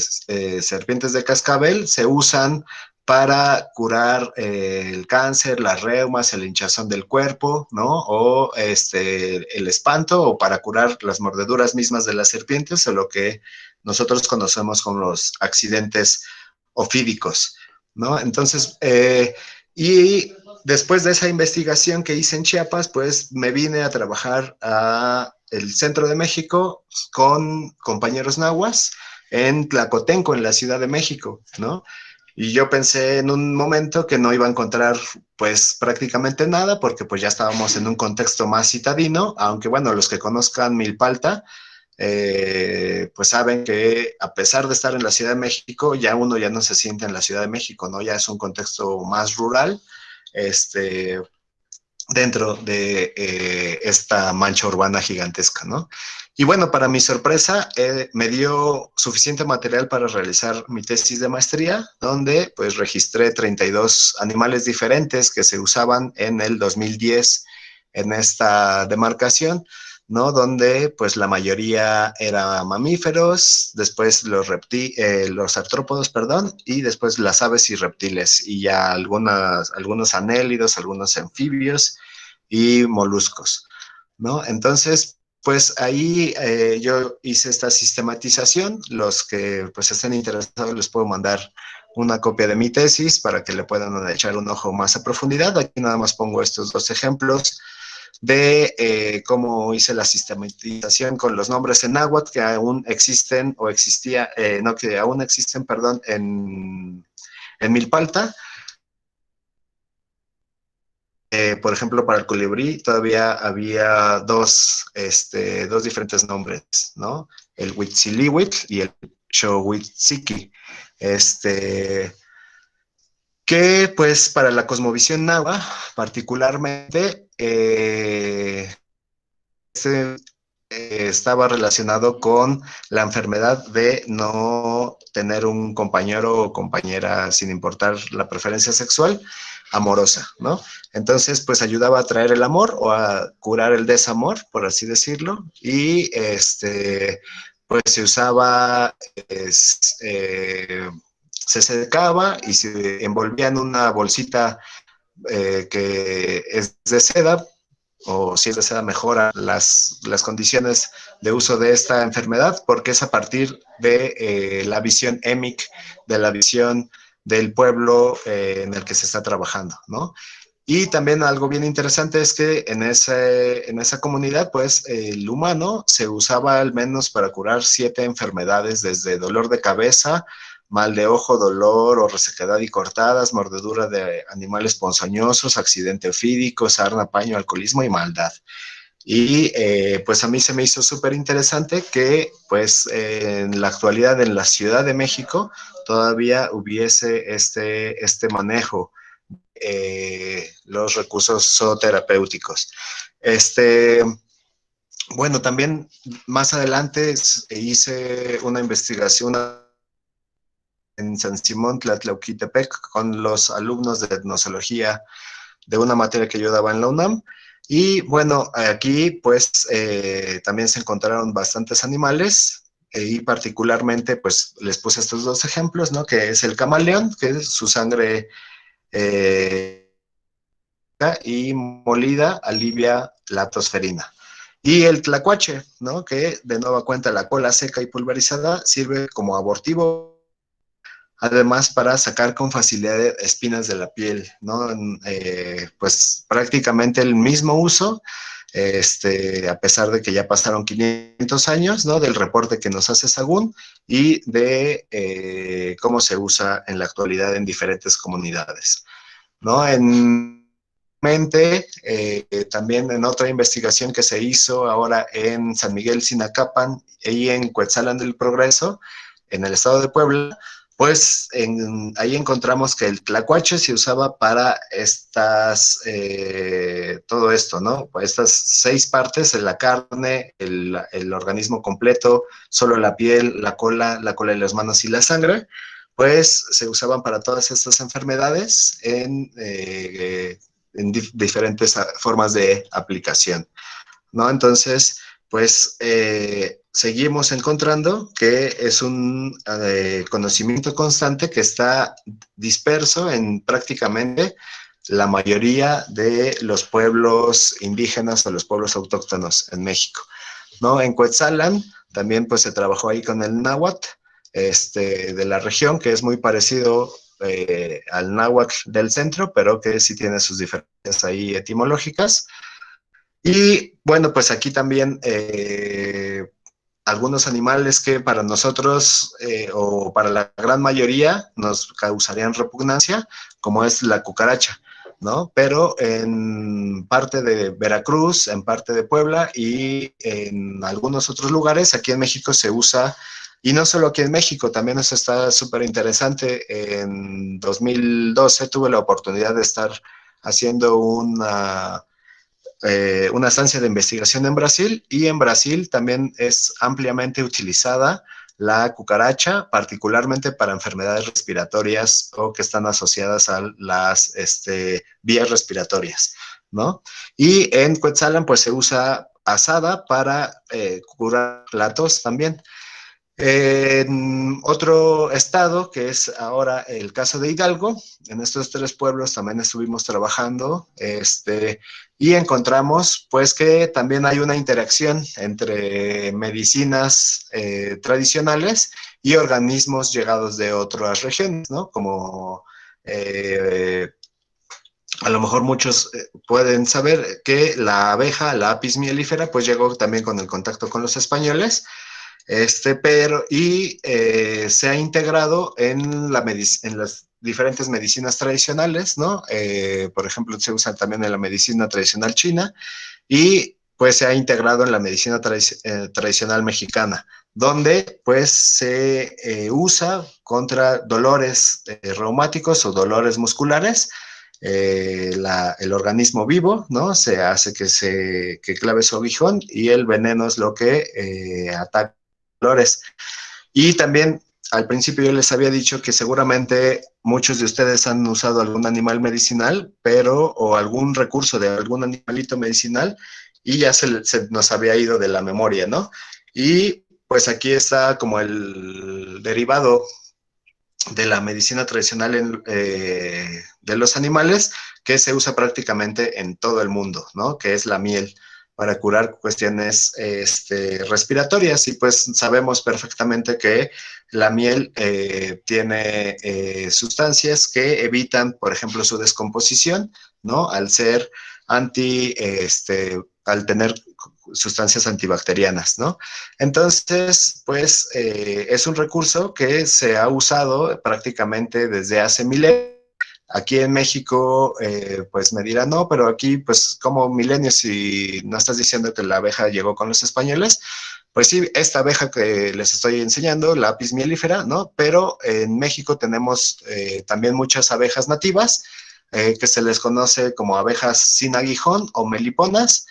serpientes de cascabel se usan para curar el cáncer, las reumas, el hinchazón del cuerpo, ¿no? O el espanto, o para curar las mordeduras mismas de las serpientes, o lo que nosotros conocemos como los accidentes ofídicos, ¿no? Entonces, y después de esa investigación que hice en Chiapas, pues me vine a trabajar a el centro de México con compañeros nahuas en Tlacotenco, en la Ciudad de México, ¿no? Y yo pensé en un momento que no iba a encontrar pues prácticamente nada, porque pues ya estábamos en un contexto más citadino, aunque bueno, los que conozcan Milpalta, pues saben que a pesar de estar en la Ciudad de México, ya uno ya no se siente en la Ciudad de México, ¿no? Ya es un contexto más rural, este, dentro de esta mancha urbana gigantesca, ¿no? Y bueno, para mi sorpresa, me dio suficiente material para realizar mi tesis de maestría, donde pues registré 32 animales diferentes que se usaban en el 2010 en esta demarcación, ¿no? Donde pues la mayoría eran mamíferos, después los artrópodos, perdón, y después las aves y reptiles, y ya algunos anélidos, algunos anfibios y moluscos, ¿no? Entonces, pues ahí yo hice esta sistematización. Los que pues estén interesados les puedo mandar una copia de mi tesis para que le puedan echar un ojo más a profundidad. Aquí nada más pongo estos dos ejemplos de cómo hice la sistematización con los nombres en náhuatl que aún existen o existía, no, que aún existen, perdón, en Milpalta. Por ejemplo, para el colibrí todavía había dos diferentes nombres, ¿no? El Huitzilihuitl y el Xohuitziki. Este, que pues para la cosmovisión náhuatl, particularmente, este, estaba relacionado con la enfermedad de no tener un compañero o compañera, sin importar la preferencia sexual, amorosa, ¿no? Entonces, pues ayudaba a traer el amor o a curar el desamor, por así decirlo, y pues se usaba, se secaba y se envolvía en una bolsita que es de seda, o si es de seda mejora las condiciones de uso de esta enfermedad, porque es a partir de la visión EMIC, de la visión del pueblo en el que se está trabajando, ¿no? Y también algo bien interesante es que en esa comunidad, pues el humano se usaba al menos para curar 7 enfermedades, desde dolor de cabeza, mal de ojo, dolor o resequedad y cortadas, mordedura de animales ponzoñosos, accidente ofídico, sarna, paño, alcoholismo y maldad. Y pues a mí se me hizo súper interesante que pues en la actualidad en la Ciudad de México todavía hubiese este manejo, los recursos zooterapéuticos. Bueno, también más adelante hice una investigación en San Simón, Tlatlauquitepec, con los alumnos de etnozoología de una materia que yo daba en la UNAM. Y bueno, aquí pues también se encontraron bastantes animales, y particularmente pues les puse estos dos ejemplos, ¿no? Que es el camaleón, que su sangre y molida alivia la tosferina. Y el tlacuache, ¿no? Que de nueva cuenta la cola seca y pulverizada sirve como abortivo, además para sacar con facilidad espinas de la piel, ¿no? Pues prácticamente el mismo uso, a pesar de que ya pasaron 500 años, ¿no? Del reporte que nos hace Sagún y de cómo se usa en la actualidad en diferentes comunidades, ¿no? También en otra investigación que se hizo ahora en San Miguel Sinacapan y en Cuetzalan del Progreso, en el estado de Puebla, pues ahí encontramos que el tlacuache se usaba para todo esto, ¿no? Estas 6 partes, la carne, el organismo completo, solo la piel, la cola de las manos y la sangre, pues se usaban para todas estas enfermedades en diferentes formas de aplicación, ¿no? Entonces, pues seguimos encontrando que es un conocimiento constante que está disperso en prácticamente la mayoría de los pueblos indígenas o los pueblos autóctonos en México, ¿no? En Cuetzalan también pues se trabajó ahí con el náhuatl de la región, que es muy parecido al náhuatl del centro, pero que sí tiene sus diferencias ahí etimológicas. Y bueno, pues aquí también algunos animales que para nosotros o para la gran mayoría nos causarían repugnancia, como es la cucaracha, ¿no? Pero en parte de Veracruz, en parte de Puebla y en algunos otros lugares, aquí en México se usa, y no solo aquí en México, también eso está súper interesante. En 2012 tuve la oportunidad de estar haciendo una estancia de investigación en Brasil, y en Brasil también es ampliamente utilizada la cucaracha, particularmente para enfermedades respiratorias o que están asociadas a las vías respiratorias, ¿no? Y en Cuetzalan pues se usa asada para curar la tos también. En otro estado, que es ahora el caso de Hidalgo, en estos 3 pueblos también estuvimos trabajando, y encontramos pues que también hay una interacción entre medicinas tradicionales y organismos llegados de otras regiones, ¿no? Como a lo mejor muchos pueden saber que la abeja, la Apis mellifera, pues llegó también con el contacto con los españoles, se ha integrado en las diferentes medicinas tradicionales, ¿no? Por ejemplo, se usa también en la medicina tradicional china, y pues se ha integrado en la medicina tradicional mexicana, donde pues se usa contra dolores reumáticos o dolores musculares. El organismo vivo, ¿no? Se hace que clave su aguijón, y el veneno es lo que ataca dolores. Y también al principio yo les había dicho que seguramente muchos de ustedes han usado algún animal medicinal, o algún recurso de algún animalito medicinal, y ya se nos había ido de la memoria, ¿no? Y pues aquí está como el derivado de la medicina tradicional de los animales, que se usa prácticamente en todo el mundo, ¿no? Que es la miel, para curar cuestiones respiratorias. Y pues sabemos perfectamente que la miel tiene sustancias que evitan, por ejemplo, su descomposición, ¿no? Al ser al tener sustancias antibacterianas, ¿no? Entonces, pues es un recurso que se ha usado prácticamente desde hace milenios. Aquí en México, pues me dirán, no, pero aquí, pues, como milenios, si no estás diciendo que la abeja llegó con los españoles. Pues sí, esta abeja que les estoy enseñando, la Apis mellifera, ¿no? Pero en México tenemos también muchas abejas nativas, que se les conoce como abejas sin aguijón o meliponas.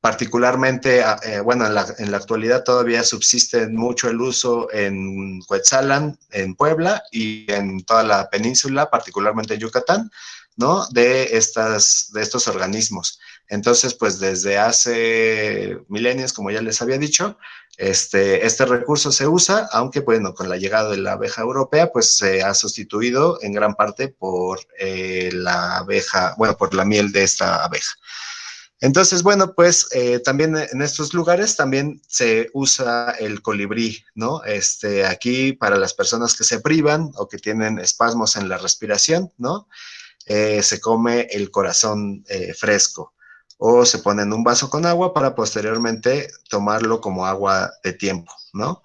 Particularmente, bueno, en la actualidad todavía subsiste mucho el uso en Cuetzalan, en Puebla y en toda la península, particularmente en Yucatán, ¿no? De estos organismos. Entonces, pues desde hace milenios, como ya les había dicho, este recurso se usa, aunque bueno, con la llegada de la abeja europea, pues se ha sustituido en gran parte por la abeja, bueno, por la miel de esta abeja. Entonces, bueno, pues también en estos lugares también se usa el colibrí, ¿no? Aquí para las personas que se privan o que tienen espasmos en la respiración, ¿no? Se come el corazón fresco, o se pone en un vaso con agua para posteriormente tomarlo como agua de tiempo, ¿no?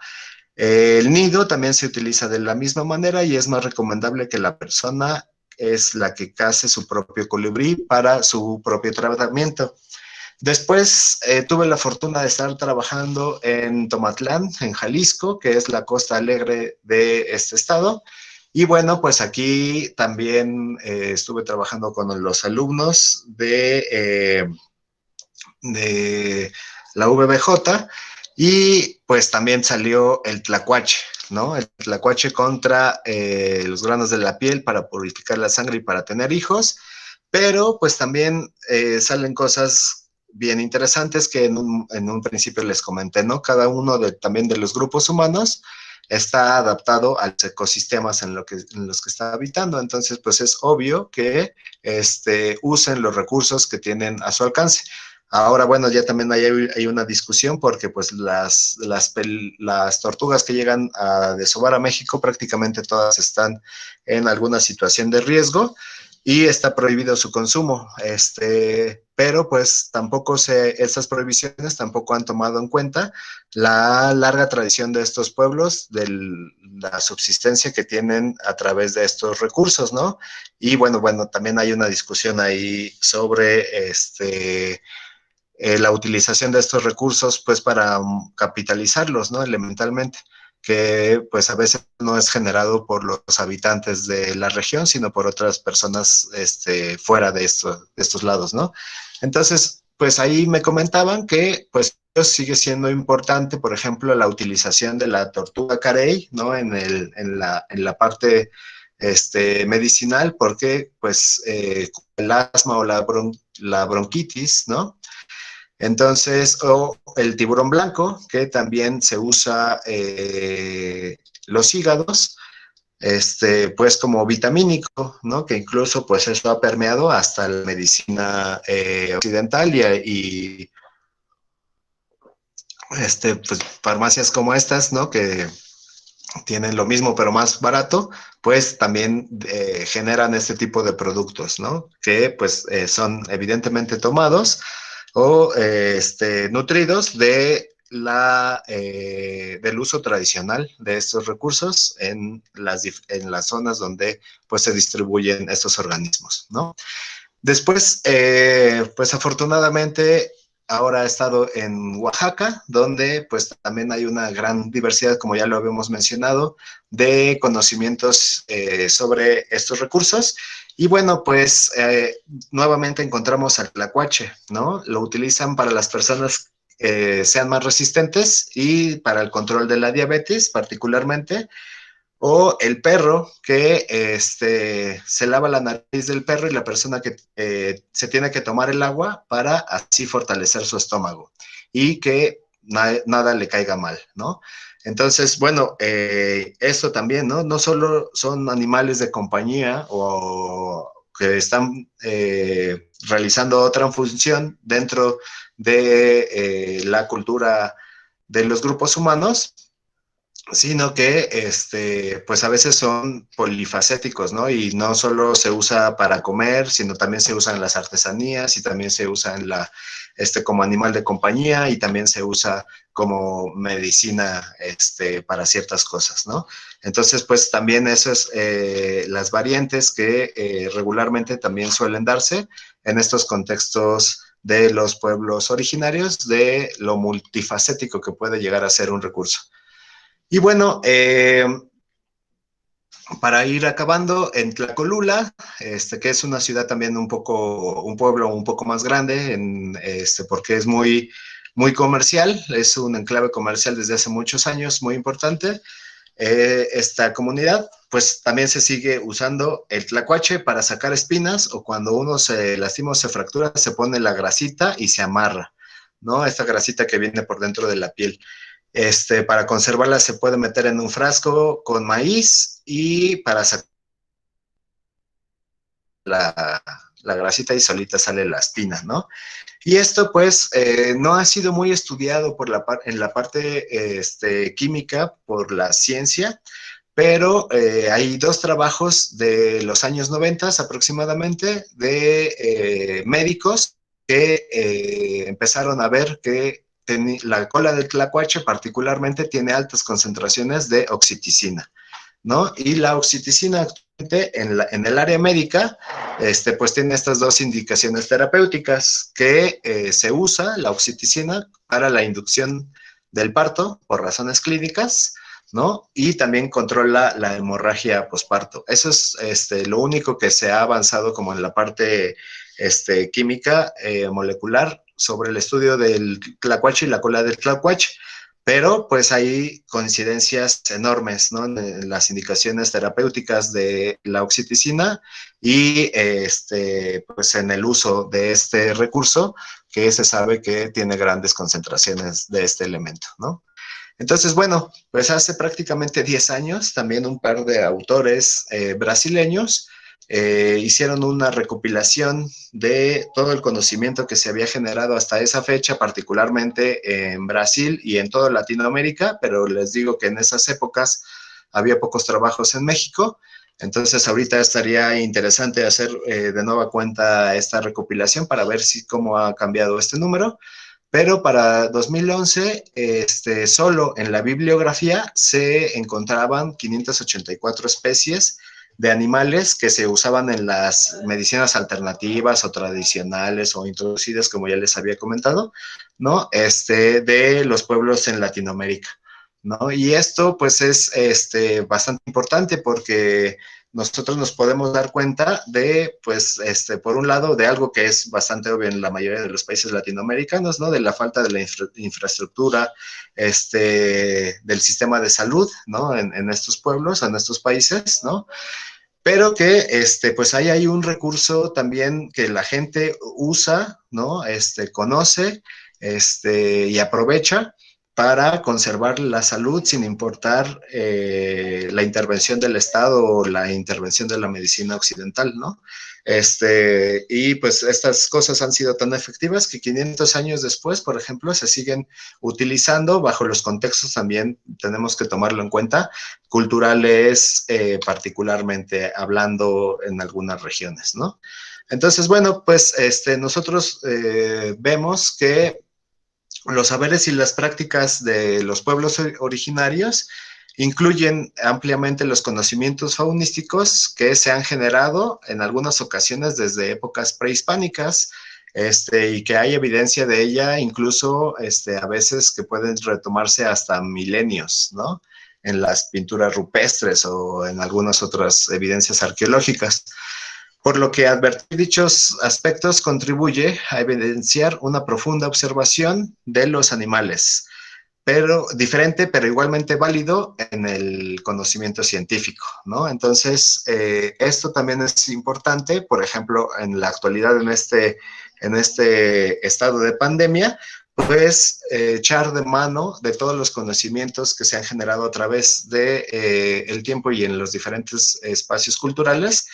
El nido también se utiliza de la misma manera, y es más recomendable que la persona es la que case su propio colibrí para su propio tratamiento. Después tuve la fortuna de estar trabajando en Tomatlán, en Jalisco, que es la costa alegre de este estado. Y bueno, pues aquí también estuve trabajando con los alumnos de la VBJ y pues también salió el tlacuache, ¿no? El tlacuache contra los granos de la piel para purificar la sangre y para tener hijos, pero pues también salen cosas bien interesantes que en un principio les comenté, ¿no? Cada uno también de los grupos humanos está adaptado a los ecosistemas en los que está habitando, entonces pues es obvio que usen los recursos que tienen a su alcance. Ahora, bueno, ya también hay una discusión porque pues las tortugas que llegan a desovar a México prácticamente todas están en alguna situación de riesgo y está prohibido su consumo. Pero pues tampoco estas prohibiciones tampoco han tomado en cuenta la larga tradición de estos pueblos, de la subsistencia que tienen a través de estos recursos, ¿no? Y bueno, también hay una discusión ahí sobre la utilización de estos recursos pues para capitalizarlos, ¿no? Elementalmente, que pues a veces no es generado por los habitantes de la región, sino por otras personas fuera de estos lados, ¿no? Entonces, pues ahí me comentaban que pues sigue siendo importante, por ejemplo, la utilización de la tortuga carey, ¿no? En la parte medicinal, porque pues el asma o la bronquitis, ¿no? Entonces, o el tiburón blanco, que también se usa los hígados, pues como vitamínico, ¿no? Que incluso pues eso ha permeado hasta la medicina occidental y pues farmacias como estas, ¿no? Que tienen lo mismo pero más barato, pues también generan este tipo de productos, ¿no? Que pues son evidentemente tomados o nutridos del uso tradicional de estos recursos en las zonas donde pues se distribuyen estos organismos, ¿no? Después, pues afortunadamente, ahora he estado en Oaxaca, donde pues también hay una gran diversidad, como ya lo habíamos mencionado, de conocimientos sobre estos recursos. Y bueno, pues nuevamente encontramos al tlacuache, ¿no? Lo utilizan para las personas que sean más resistentes y para el control de la diabetes particularmente. O el perro que se lava la nariz del perro y la persona que se tiene que tomar el agua para así fortalecer su estómago y que nada le caiga mal, ¿no? Entonces, bueno, esto también, ¿no? No solo son animales de compañía o que están realizando otra función dentro de la cultura de los grupos humanos, sino que pues a veces son polifacéticos, ¿no? Y no solo se usa para comer, sino también se usa en las artesanías y también se usa como animal de compañía y también se usa como medicina para ciertas cosas, ¿no? Entonces, pues también eso es las variantes que regularmente también suelen darse en estos contextos de los pueblos originarios, de lo multifacético que puede llegar a ser un recurso. Y bueno, para ir acabando, en Tlacolula, que es una ciudad también un pueblo un poco más grande, porque es muy comercial, es un enclave comercial desde hace muchos años, muy importante. Esta comunidad, pues también se sigue usando el tlacuache para sacar espinas o cuando uno se lastima o se fractura, se pone la grasita y se amarra, ¿no? Esta grasita que viene por dentro de la piel. Para conservarla se puede meter en un frasco con maíz y para sacar la grasita y solita sale la espina, ¿no? Y esto pues no ha sido muy estudiado en la parte química por la ciencia, pero hay dos trabajos de los años 90 aproximadamente de médicos que empezaron a ver que la cola del tlacuache particularmente tiene altas concentraciones de oxiticina, ¿no? Y la oxitocina actualmente en el área médica, pues tiene estas dos indicaciones terapéuticas que se usa la oxitocina para la inducción del parto por razones clínicas, ¿no? Y también controla la hemorragia posparto. Eso es lo único que se ha avanzado como en la parte química molecular sobre el estudio del tlacuache y la cola del tlacuache, pero pues hay coincidencias enormes, ¿no? En las indicaciones terapéuticas de la oxitocina y pues en el uso de este recurso que se sabe que tiene grandes concentraciones de este elemento, ¿no? Entonces, bueno, pues hace prácticamente 10 años también un par de autores brasileños hicieron una recopilación de todo el conocimiento que se había generado hasta esa fecha, particularmente en Brasil y en toda Latinoamérica, pero les digo que en esas épocas había pocos trabajos en México. Entonces, ahorita estaría interesante hacer de nueva cuenta esta recopilación para ver si cómo ha cambiado este número. Pero para 2011, solo en la bibliografía se encontraban 584 especies de animales que se usaban en las medicinas alternativas o tradicionales o introducidas, como ya les había comentado, ¿no? De los pueblos en Latinoamérica, ¿no? Y esto, pues, es bastante importante porque nosotros nos podemos dar cuenta de, pues, por un lado, de algo que es bastante obvio en la mayoría de los países latinoamericanos, ¿no? De la falta de la infraestructura, del sistema de salud, ¿no? En estos pueblos, en estos países, ¿no? Pero que, pues ahí hay un recurso también que la gente usa, ¿no? Conoce, y aprovecha para conservar la salud sin importar la intervención del Estado o la intervención de la medicina occidental, ¿no? Y pues estas cosas han sido tan efectivas que 500 años después, por ejemplo, se siguen utilizando bajo los contextos también, tenemos que tomarlo en cuenta, culturales, particularmente hablando en algunas regiones, ¿no? Entonces, bueno, pues nosotros vemos que los saberes y las prácticas de los pueblos originarios incluyen ampliamente los conocimientos faunísticos que se han generado en algunas ocasiones desde épocas prehispánicas, y que hay evidencia de ella incluso a veces que pueden retomarse hasta milenios, ¿no? En las pinturas rupestres o en algunas otras evidencias arqueológicas. Por lo que advertir dichos aspectos contribuye a evidenciar una profunda observación de los animales, pero diferente, pero igualmente válido en el conocimiento científico, ¿no? Entonces, esto también es importante, por ejemplo, en la actualidad, en este estado de pandemia, pues echar de mano de todos los conocimientos que se han generado a través de el tiempo y en los diferentes espacios culturales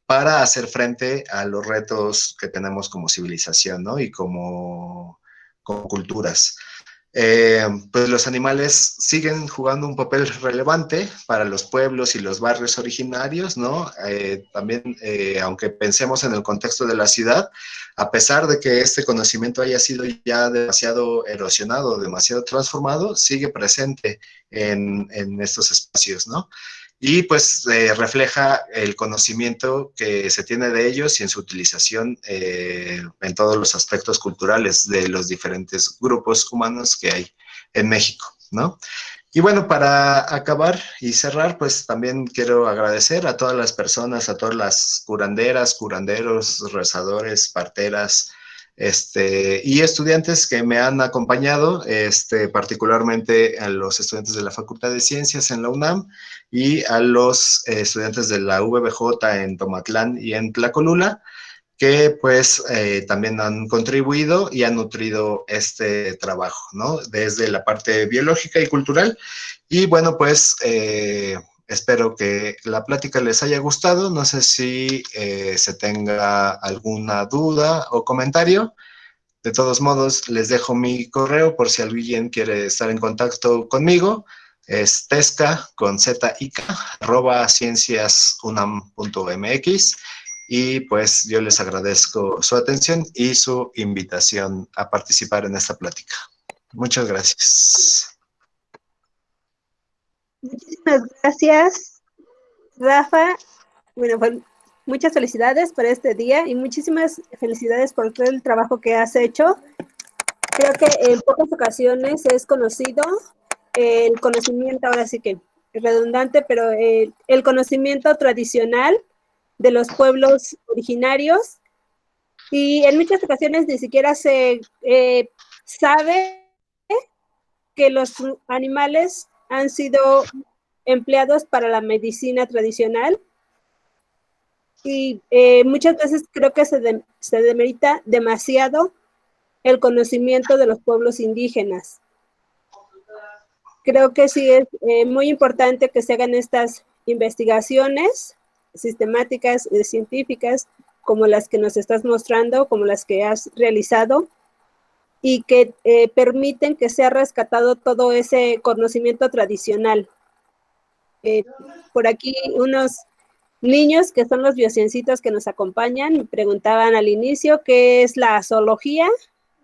para hacer frente a los retos que tenemos como civilización, ¿no? Y como culturas. Pues los animales siguen jugando un papel relevante para los pueblos y los barrios originarios, ¿no? También, aunque pensemos en el contexto de la ciudad, a pesar de que este conocimiento haya sido ya demasiado erosionado, demasiado transformado, sigue presente en estos espacios, ¿no? Y pues refleja el conocimiento que se tiene de ellos y en su utilización en todos los aspectos culturales de los diferentes grupos humanos que hay en México, ¿no? Y bueno, para acabar y cerrar, pues también quiero agradecer a todas las personas, a todas las curanderas, curanderos, rezadores, parteras, y estudiantes que me han acompañado, particularmente a los estudiantes de la Facultad de Ciencias en la UNAM y a los estudiantes de la VBJ en Tomatlán y en Tlacolula, que pues también han contribuido y han nutrido este trabajo, ¿no? Desde la parte biológica y cultural. Y bueno, pues espero que la plática les haya gustado. No sé si se tenga alguna duda o comentario. De todos modos, les dejo mi correo por si alguien quiere estar en contacto conmigo. Es tesca con z-i-k @cienciasunam.mx, y pues yo les agradezco su atención y su invitación a participar en esta plática. Muchas gracias. Muchísimas gracias. Rafa, bueno, pues muchas felicidades por este día y muchísimas felicidades por todo el trabajo que has hecho. Creo que en pocas ocasiones es conocido el conocimiento, ahora sí que es redundante, pero el conocimiento tradicional de los pueblos originarios, y en muchas ocasiones ni siquiera se sabe que los animales han sido empleados para la medicina tradicional, y muchas veces creo que se demerita demasiado el conocimiento de los pueblos indígenas. Creo que sí es muy importante que se hagan estas investigaciones sistemáticas y científicas como las que nos estás mostrando, como las que has realizado, y que permiten que sea rescatado todo ese conocimiento tradicional. Por aquí unos niños que son los biociencitos que nos acompañan me preguntaban al inicio qué es la zoología,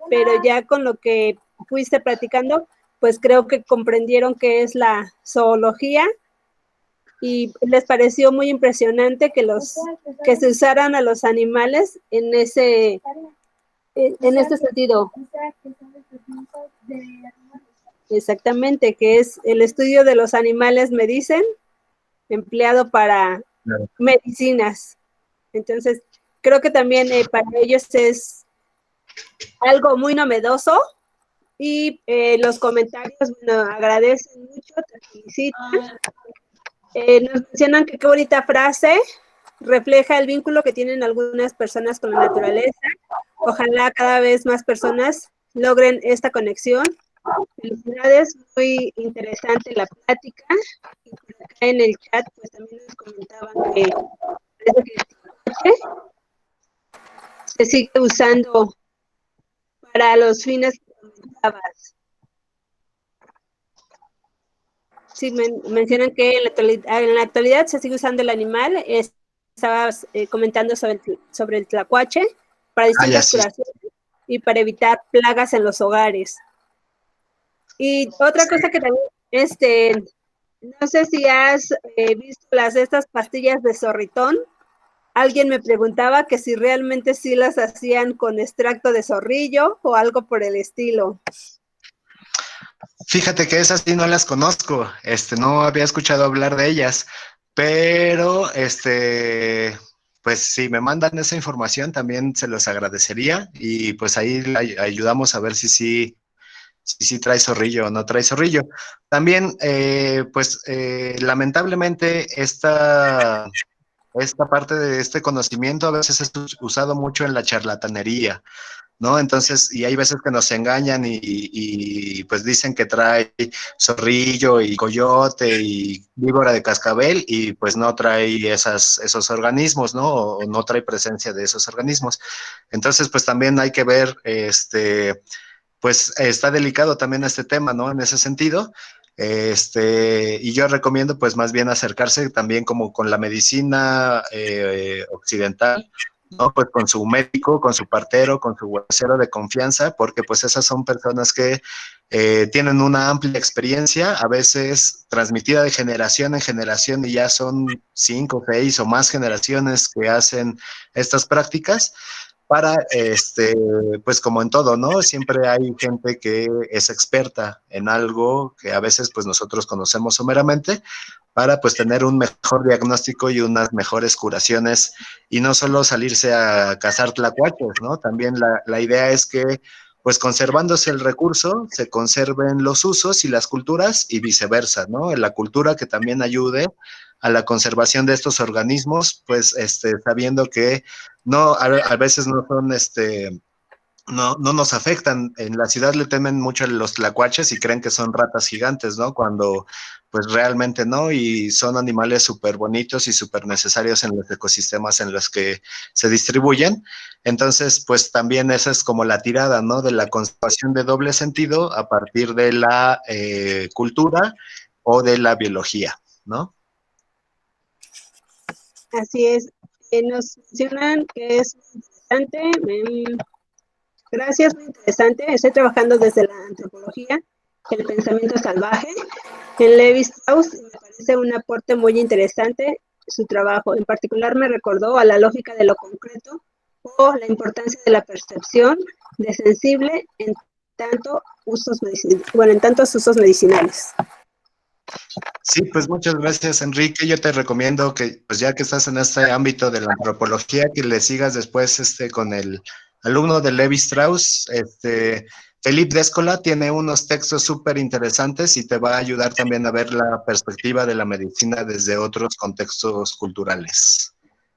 pero ya con lo que fuiste platicando, pues creo que comprendieron qué es la zoología y les pareció muy impresionante que se usaran a los animales en ese sentido. Exactamente, que es el estudio de los animales, me dicen, empleado para medicinas. Entonces, creo que también para ellos es algo muy novedoso. Y los comentarios, bueno, agradecen mucho, te felicitan. Nos mencionan que qué bonita frase, refleja el vínculo que tienen algunas personas con la naturaleza. Ojalá cada vez más personas logren esta conexión. Felicidades, muy interesante la plática. Y por acá en el chat, pues también nos comentaban que parece que el se sigue usando para los fines que comentabas. Sí, mencionan que en la actualidad se sigue usando el animal. Estabas comentando sobre el tlacuache para distintas curaciones y para evitar plagas en los hogares. Y otra cosa que también, no sé si has visto estas pastillas de zorritón. Alguien me preguntaba que si realmente sí las hacían con extracto de zorrillo o algo por el estilo. Fíjate que esas sí no las conozco, no había escuchado hablar de ellas, pero pues si me mandan esa información también se los agradecería y pues ahí ayudamos a ver si sí trae zorrillo o no trae zorrillo. También, lamentablemente esta parte de este conocimiento a veces es usado mucho en la charlatanería, ¿no? Entonces, y hay veces que nos engañan y pues dicen que trae zorrillo y coyote y víbora de cascabel y pues no trae esos organismos, ¿no? O no trae presencia de esos organismos. Entonces, pues también hay que ver, pues está delicado también este tema, ¿no? En ese sentido. Y yo recomiendo pues más bien acercarse también como con la medicina occidental, ¿no? Pues con su médico, con su partero, con su huesero de confianza, porque pues esas son personas que tienen una amplia experiencia, a veces transmitida de generación en generación y ya son 5, 6 o más generaciones que hacen estas prácticas. Para, pues como en todo, ¿no? Siempre hay gente que es experta en algo que a veces pues nosotros conocemos someramente para pues tener un mejor diagnóstico y unas mejores curaciones y no solo salirse a cazar tlacuaches, ¿no? También la idea es que pues conservándose el recurso, se conserven los usos y las culturas y viceversa, ¿no? La cultura que también ayude a la conservación de estos organismos, pues sabiendo que no, a veces no son, no nos afectan. En la ciudad le temen mucho a los tlacuaches y creen que son ratas gigantes, ¿no? Cuando pues realmente no, y son animales súper bonitos y súper necesarios en los ecosistemas en los que se distribuyen. Entonces, pues también esa es como la tirada, ¿no? De la conservación de doble sentido a partir de la cultura o de la biología, ¿no? Así es. Nos mencionan que es interesante. Gracias, muy interesante. Estoy trabajando desde la antropología, el pensamiento salvaje, en Levi Strauss, y me parece un aporte muy interesante. su trabajo. En particular me recordó a la lógica de lo concreto o la importancia de la percepción de sensible en tantos usos medicinales. Sí, pues muchas gracias, Enrique. Yo te recomiendo que, pues ya que estás en este ámbito de la antropología, que le sigas después con el alumno de Levi Strauss, Felipe Descola tiene unos textos súper interesantes y te va a ayudar también a ver la perspectiva de la medicina desde otros contextos culturales.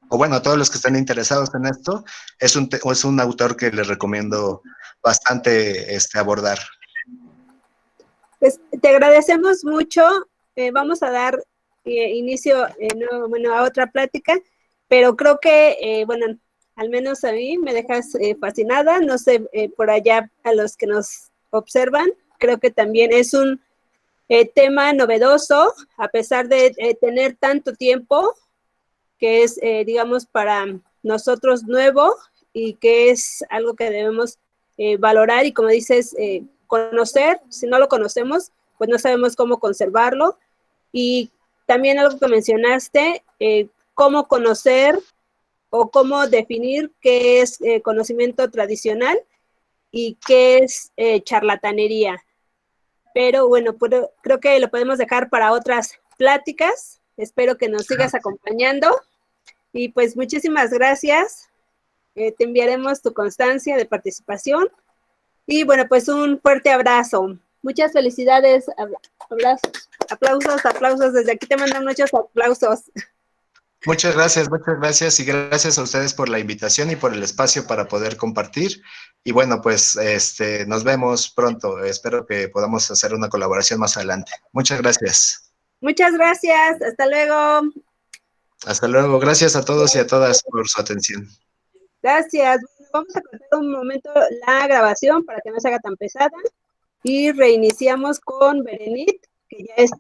O bueno, a todos los que estén interesados en esto, es un autor que les recomiendo bastante abordar. Pues te agradecemos mucho. Vamos a dar inicio a otra plática, pero creo que, bueno, al menos a mí me dejas fascinada. No sé, por allá a los que nos observan, creo que también es un tema novedoso, a pesar de tener tanto tiempo, que es, digamos, para nosotros nuevo y que es algo que debemos valorar y, como dices, conocer. Si no lo conocemos, pues no sabemos cómo conservarlo. Y también algo que mencionaste, cómo conocer o cómo definir qué es conocimiento tradicional y qué es charlatanería. Pero bueno, creo que lo podemos dejar para otras pláticas. Espero que nos sigas acompañando. Y pues muchísimas gracias. Te enviaremos tu constancia de participación. Y bueno, pues un fuerte abrazo. Muchas felicidades. Abrazos, aplausos. Desde aquí te mandan muchos aplausos. Muchas gracias y gracias a ustedes por la invitación y por el espacio para poder compartir. Y bueno, pues nos vemos pronto. Espero que podamos hacer una colaboración más adelante. Muchas gracias. Muchas gracias. Hasta luego. Hasta luego. Gracias a todos y a todas por su atención. Gracias. Vamos a cortar un momento la grabación para que no se haga tan pesada y reiniciamos con Berenit, que ya está